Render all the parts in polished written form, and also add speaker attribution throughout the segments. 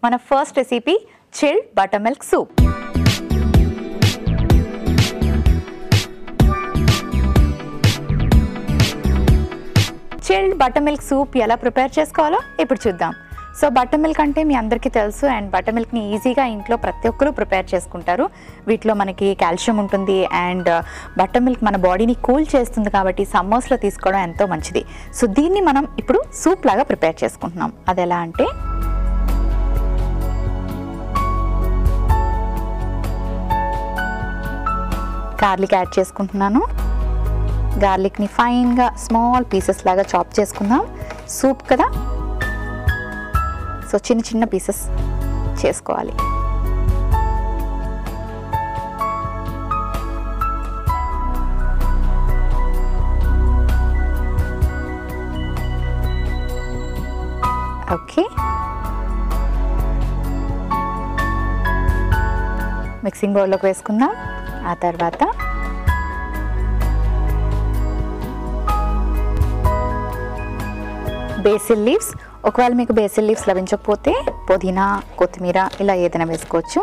Speaker 1: మన first recipe chilled butter milk soup. Chilled butter milk soup ఎలా prepare చేసుకోవాలో ఇప్పుడు చూద్దాం. సో బటర్ మిల్క్ అంటే మీ అందరికీ తెలుసు, అండ్ బటర్ మిల్క్ని ఈజీగా ఇంట్లో ప్రతి ఒక్కరు ప్రిపేర్ చేసుకుంటారు. వీటిలో మనకి కాల్షియం ఉంటుంది, అండ్ బటర్ మిల్క్ మన బాడీని కూల్ చేస్తుంది కాబట్టి సమ్మర్స్లో తీసుకోవడం ఎంతో మంచిది. సో దీన్ని మనం ఇప్పుడు సూప్ లాగా ప్రిపేర్ చేసుకుంటున్నాం. అది ఎలా అంటే, గార్లిక్ యాడ్ చేసుకుంటున్నాను. గార్లిక్ని ఫైన్గా స్మాల్ పీసెస్ లాగా చాప్ చేసుకుందాం. సూప్ కదా, సో చిన్న చిన్న పీసెస్ చేసుకోవాలి. ఓకే, మిక్సింగ్ బౌల్లోకి వేసుకుందాం. ఆ తర్వాత బేసిల్ లీవ్స్, ఒకవేళ మీకు బేసిల్ లీవ్స్ లభించకపోతే పుదీనా, కొత్తిమీర ఇలా ఏదైనా వేసుకోవచ్చు.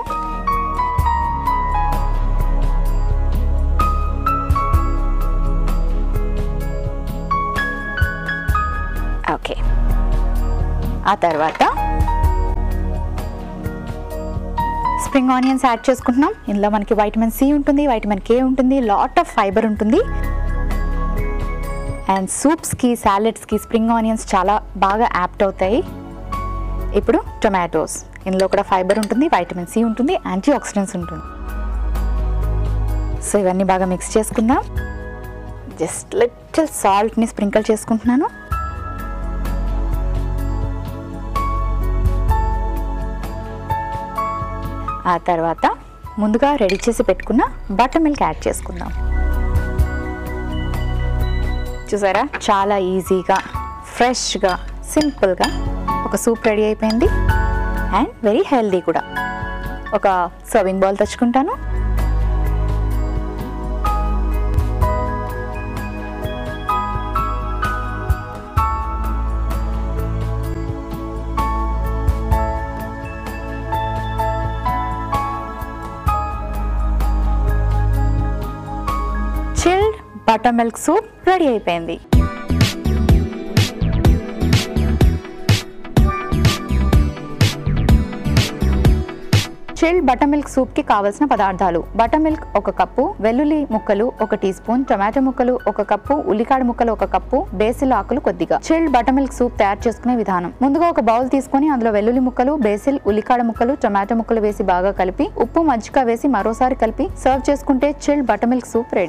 Speaker 1: ఓకే, ఆ తర్వాత స్ప్రింగ్ ఆనియన్స్ యాడ్ చేసుకుంటున్నాం. ఇందులో మనకి వైటమిన్ సి ఉంటుంది, వైటమిన్ కే ఉంటుంది, లాట్ ఆఫ్ ఫైబర్ ఉంటుంది. అండ్ సూప్స్కి, సాలెడ్స్కి స్ప్రింగ్ ఆనియన్స్ చాలా బాగా యాప్ట్ అవుతాయి. ఇప్పుడు టొమాటోస్, ఇందులో కూడా ఫైబర్ ఉంటుంది, వైటమిన్ సి ఉంటుంది, యాంటీ ఆక్సిడెంట్స్ ఉంటుంది. సో ఇవన్నీ బాగా మిక్స్ చేసుకుందాం. జస్ట్ లిటిల్ సాల్ట్ని స్ప్రింకిల్ చేసుకుంటున్నాను. ఆ తర్వాత ముందుగా రెడీ చేసి పెట్టుకున్న బటర్ మిల్క్ యాడ్ చేసుకుందాం. చూసారా, చాలా ఈజీగా, ఫ్రెష్గా, సింపుల్గా ఒక సూప్ రెడీ అయిపోయింది. అండ్ వెరీ హెల్దీ కూడా. ఒక సర్వింగ్ బౌల్ తెచ్చుకుంటాను. Chilled butter milk soup ready అయిపోయింది. చిల్డ్ బటర్ మిల్క్ సూప్కి కావాల్సిన పదార్థాలు: బటర్ మిల్క్ 1 కప్పు, వెల్లుల్లి ముక్కలు 1 టీ స్పూన్, టొమాటో ముక్కలు 1 కప్పు, ఉల్లికాడ ముక్కలు 1 కప్పు, బేసిల్ ఆకులు కొద్దిగా. చిల్డ్ బటర్ మిల్క్ సూప్ తయారు చేసుకునే విధానం: ముందుగా ఒక బౌల్ తీసుకొని అందులో వెల్లుల్లి ముక్కలు, బేసిల్, ఉల్లికాడ ముక్కలు, టొమాటో ముక్కలు వేసి బాగా కలిపి ఉప్పు, మజ్జిగ వేసి మరోసారి కలిపి సర్వ్ చేసుకుంటే chilled butter milk soup ready.